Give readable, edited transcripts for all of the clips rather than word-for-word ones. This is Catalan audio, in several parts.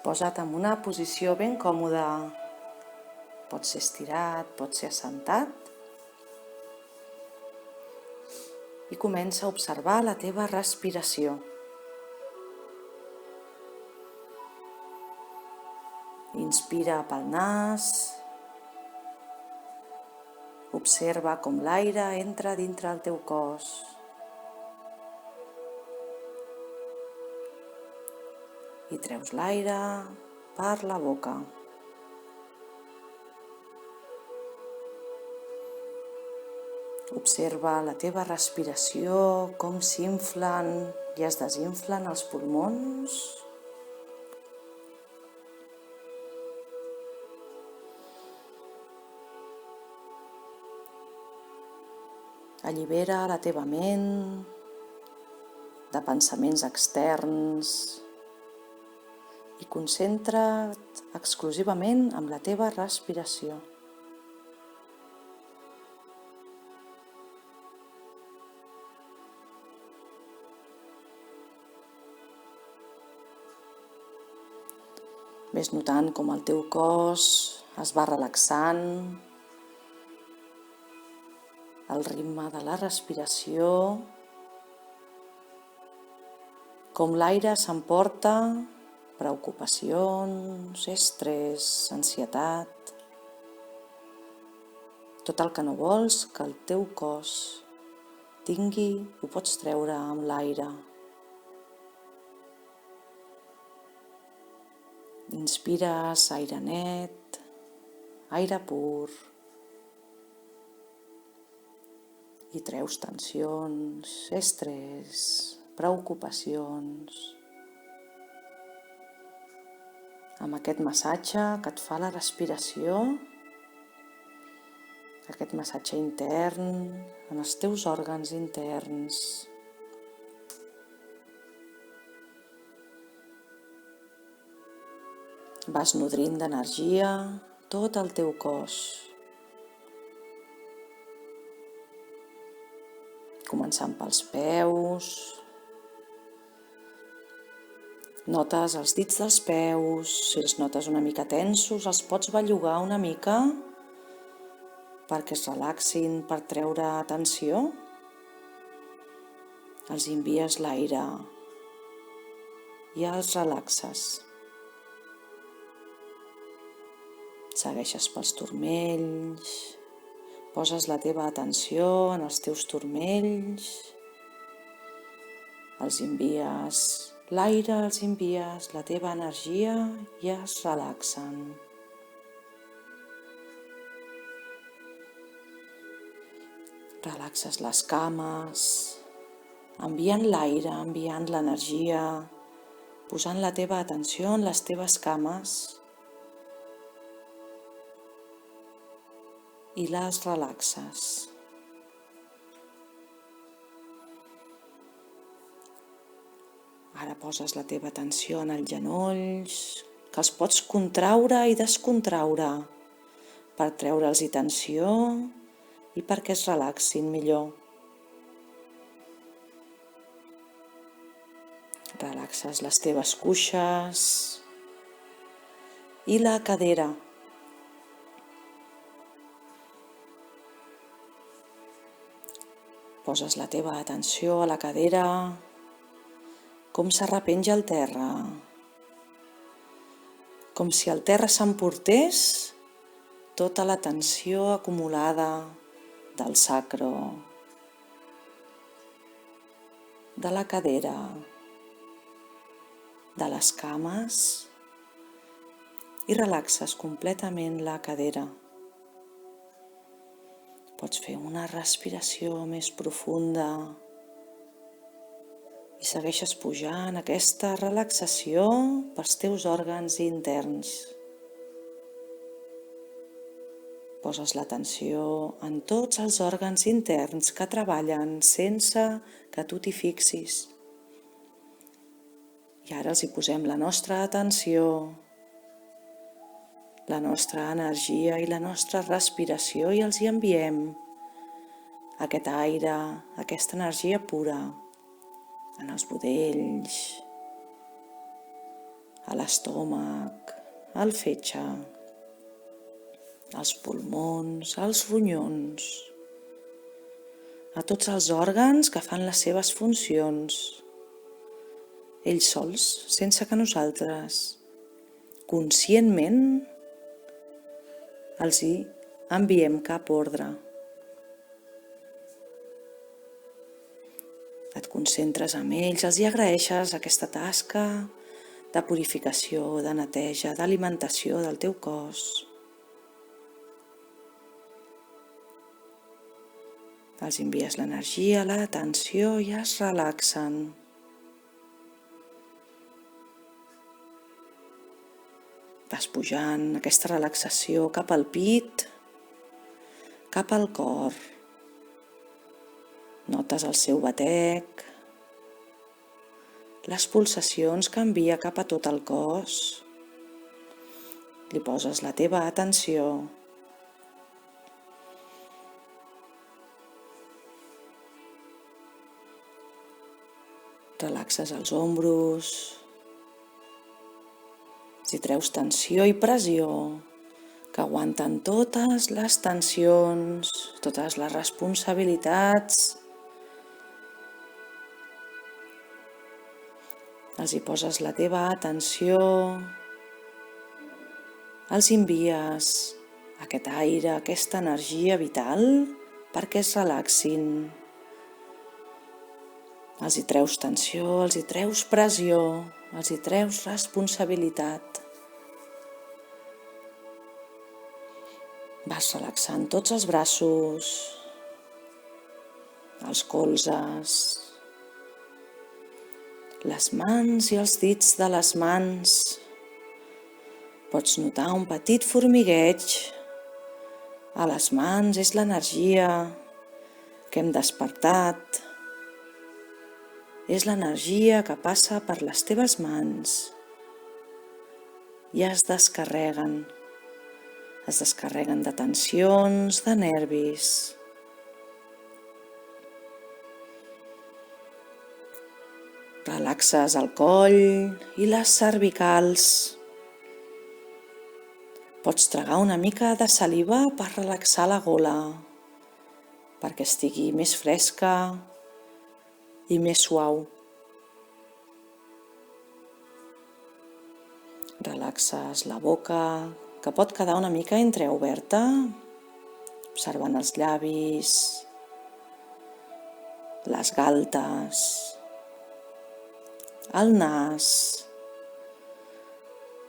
Posa't en una posició ben còmoda. Pot ser estirat, pot ser assentat. I comença a observar la teva respiració. Inspira pel nas. Observa com l'aire entra dintre el teu cos. I treus l'aire per la boca. Observa la teva respiració, com s'inflen i es desinflen els pulmons. Allibera la teva ment de pensaments externs i concentra't exclusivament en la teva respiració. Ves notant com el teu cos es va relaxant, el ritme de la respiració, com l'aire s'emporta preocupacions, estrès, ansietat, tot el que no vols que el teu cos tingui ho pots treure amb l'aire. Inspires aire net, aire pur i treus tensions, estrès, preocupacions. Amb aquest massatge que et fa la respiració, aquest massatge intern en els teus òrgans interns. Vas nodrint d'energia tot el teu cos. Començant pels peus. Notes els dits dels peus, si els notes una mica tensos, els pots bellugar una mica perquè es relaxin, per treure tensió. Els envies l'aire i els relaxes. Segueixes pels turmells, poses la teva atenció en els teus turmells, els envies l'aire, els envies la teva energia i es relaxen. Relaxes les cames, enviant l'aire, enviant l'energia, posant la teva atenció en les teves cames i les relaxes. Ara poses la teva atenció en els genolls, que els pots contraure i descontraure per treure'ls tensió i perquè es relaxin millor. Relaxes les teves cuixes i la cadera. Poses la teva atenció a la cadera, com s'arrepenja el terra, com si el terra s'emportés tota la tensió acumulada del sacro, de la cadera, de les cames i relaxes completament la cadera. Pots fer una respiració més profunda i segueixes pujant aquesta relaxació pels teus òrgans interns. Poses l'atenció en tots els òrgans interns que treballen sense que tu t'hi fixis. I ara els hi posem la nostra atenció, la nostra energia i la nostra respiració i els hi enviem aquest aire, aquesta energia pura en els budells, a l'estómac, al fetge, als pulmons, als ronyons, a tots els òrgans que fan les seves funcions, ells sols, sense que nosaltres, conscientment, els hi enviem cap ordre. Et concentres amb ells, els hi agraeixes aquesta tasca de purificació, de neteja, d'alimentació del teu cos. Els envies l'energia, l'atenció i es relaxen. Vas pujant aquesta relaxació cap al pit, cap al cor. Notes el seu batec, les pulsacions que envia cap a tot el cos. Li poses la teva atenció. Relaxes els ombros. Si treus tensió i pressió, que aguanten totes les tensions, totes les responsabilitats, els hi poses la teva atenció, els envies aquest aire, aquesta energia vital perquè es relaxin. Els hi treus tensió, els hi treus pressió, els hi treus responsabilitat. Vas relaxant tots els braços, els colzes, les mans i els dits de les mans. Pots notar un petit formigueig a les mans, és l'energia que hem despertat. És l'energia que passa per les teves mans i es descarreguen. Es descarreguen de tensions, de nervis. Relaxes el coll i les cervicals. Pots tragar una mica de saliva per relaxar la gola, perquè estigui més fresca i més suau. Relaxes la boca, que pot quedar una mica entreoberta, observant els llavis, les galtes, el nas,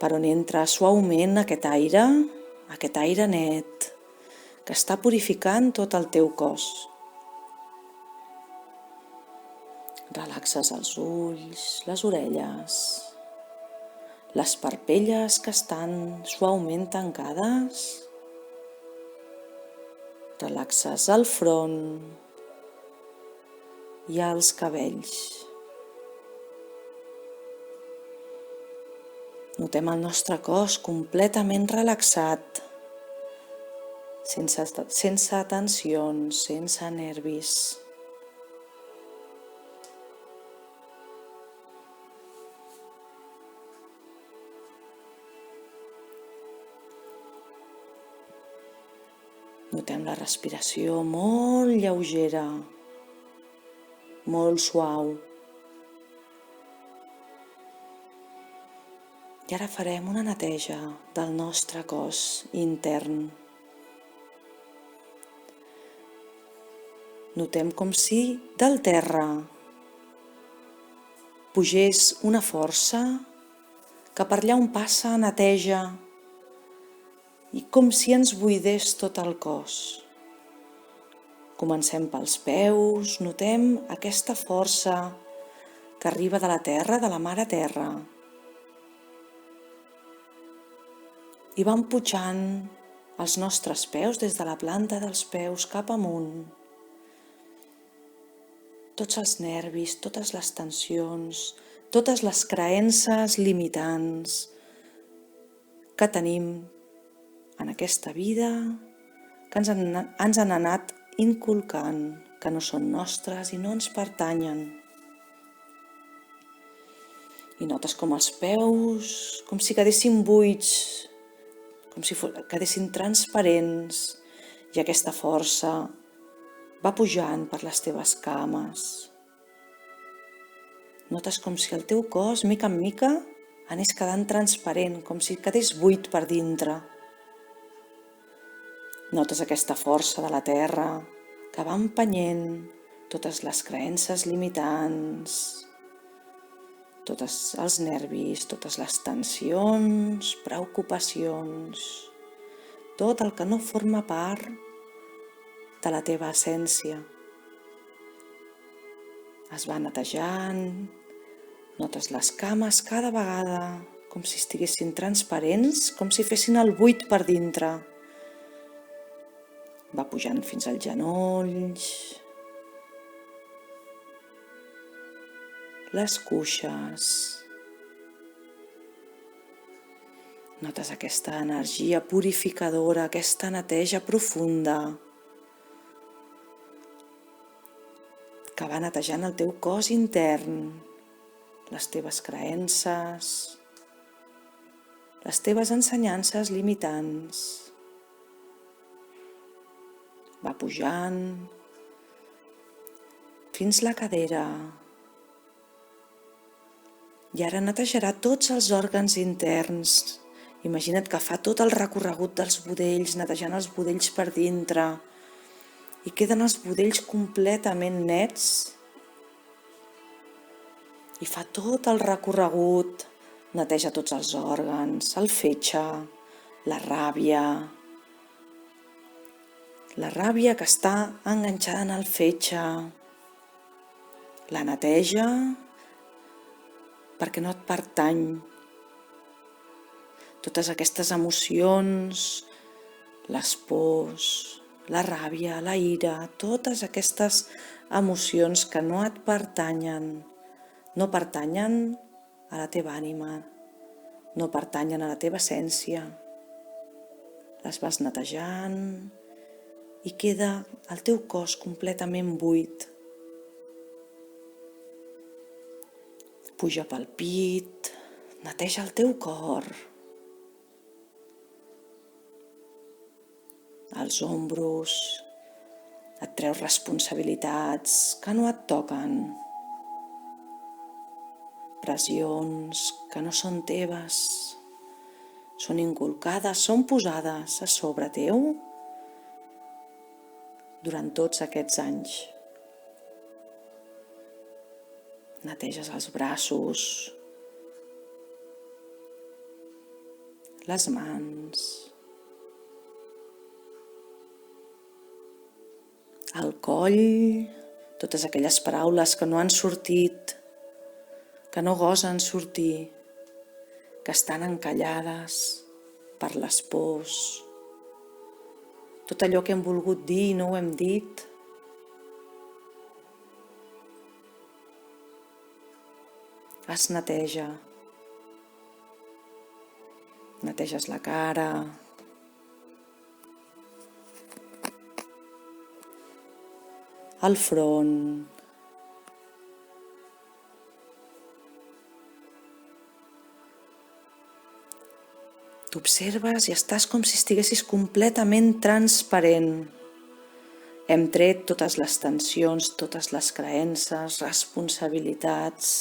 per on entra suaument aquest aire net, que està purificant tot el teu cos. Relaxes els ulls, les orelles, les parpelles que estan suaument tancades. Relaxes el front i els cabells. Notem el nostre cos completament relaxat, sense tensions, sense nervis. Notem la respiració molt lleugera, molt suau. I ara farem una neteja del nostre cos intern. Notem com si del terra pugés una força que per allà on passa neteja i com si ens buidés tot el cos. Comencem pels peus, notem aquesta força que arriba de la terra, de la mare terra. I van pujant els nostres peus des de la planta dels peus cap amunt. Tots els nervis, totes les tensions, totes les creences limitants que tenim en aquesta vida, que ens han anat inculcant, que no són nostres i no ens pertanyen. I notes com els peus, com si quedessin buits, com si quedessin transparents, i aquesta força va pujant per les teves cames. Notes com si el teu cos, mica en mica, anés quedant transparent, com si quedés buit per dintre. Notes aquesta força de la terra que va empenyent totes les creences limitants, tots els nervis, totes les tensions, preocupacions, tot el que no forma part de la teva essència. Es va netejant, notes les cames cada vegada com si estiguessin transparents, com si fessin el buit per dintre. Va pujant fins als genolls, les cuixes. Notes aquesta energia purificadora, aquesta neteja profunda que va netejant el teu cos intern, les teves creences, les teves ensenyances limitants. Va pujant fins la cadera. I ara netejarà tots els òrgans interns. Imagina't que fa tot el recorregut dels budells, netejant els budells per dintre. I queden els budells completament nets. I fa tot el recorregut, neteja tots els òrgans, el fetge, la ràbia. La ràbia que està enganxada en el fetge. La neteja perquè no et pertany. Totes aquestes emocions, les pors, la ràbia, la ira, totes aquestes emocions que no et pertanyen, no pertanyen a la teva ànima, no pertanyen a la teva essència. Les vas netejant i queda el teu cos completament buit. Puja pel pit, neteja el teu cor, els ombros, et treus responsabilitats que no et toquen, pressions que no són teves, són inculcades, són posades a sobre teu durant tots aquests anys. Neteges els braços, les mans, el coll, totes aquelles paraules que no han sortit, que no gosen sortir, que estan encallades per les pors. Tot allò que hem volgut dir i no ho hem dit. Es neteja. Neteges la cara, el front, t'observes i estàs com si estiguessis completament transparent. Hem tret totes les tensions, totes les creences, responsabilitats,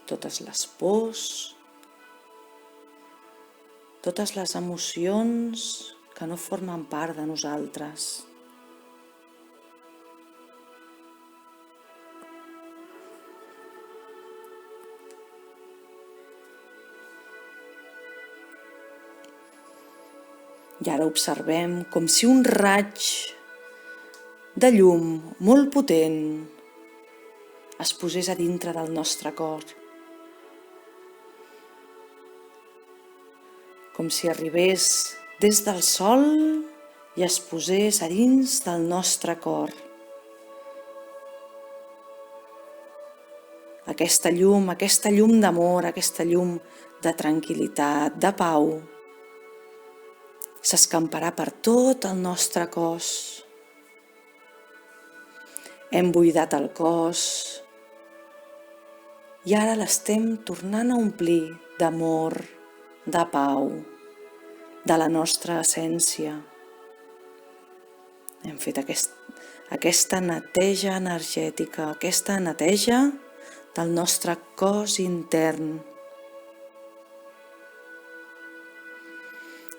totes les pors, totes les emocions que no formen part de nosaltres. I ara observem com si un raig de llum molt potent es posés a dintre del nostre cor. Com si arribés des del sol i es posés a dins del nostre cor. Aquesta llum d'amor, aquesta llum de tranquil·litat, de pau, s'escamparà per tot el nostre cos. Hem buidat el cos i ara l'estem tornant a omplir d'amor, de pau, de la nostra essència. Hem fet aquesta neteja energètica, aquesta neteja del nostre cos intern.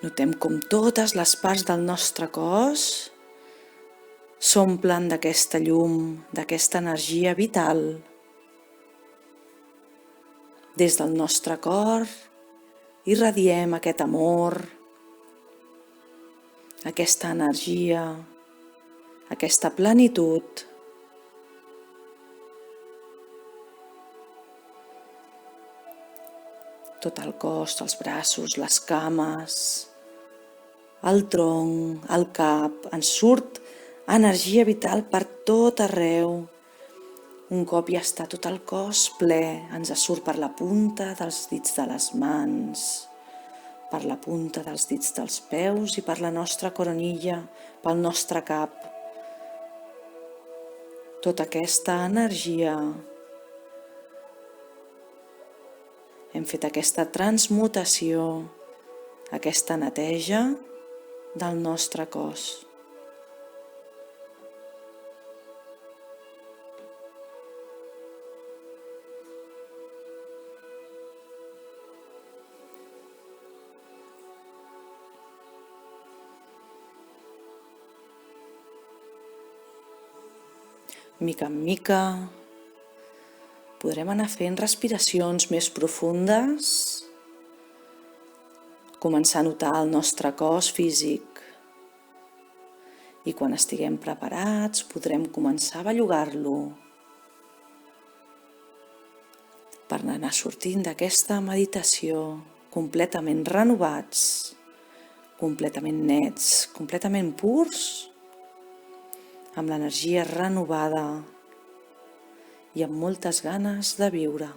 Notem com totes les parts del nostre cos s'omplen d'aquesta llum, d'aquesta energia vital. Des del nostre cor irradiem aquest amor, aquesta energia, aquesta plenitud. Tot el cos, els braços, les cames, el tronc, el cap, ens surt energia vital per tot arreu. Un cop ja està tot el cos ple, ens surt per la punta dels dits de les mans, per la punta dels dits dels peus i per la nostra coronilla, pel nostre cap. Tota aquesta energia. Hem fet aquesta transmutació, aquesta neteja del nostre cos. Mica en mica podrem anar fent respiracions més profundes, començar a notar el nostre cos físic i quan estiguem preparats podrem començar a bellugar-lo per anar sortint d'aquesta meditació completament renovats, completament nets, completament purs, amb l'energia renovada i amb moltes ganes de viure.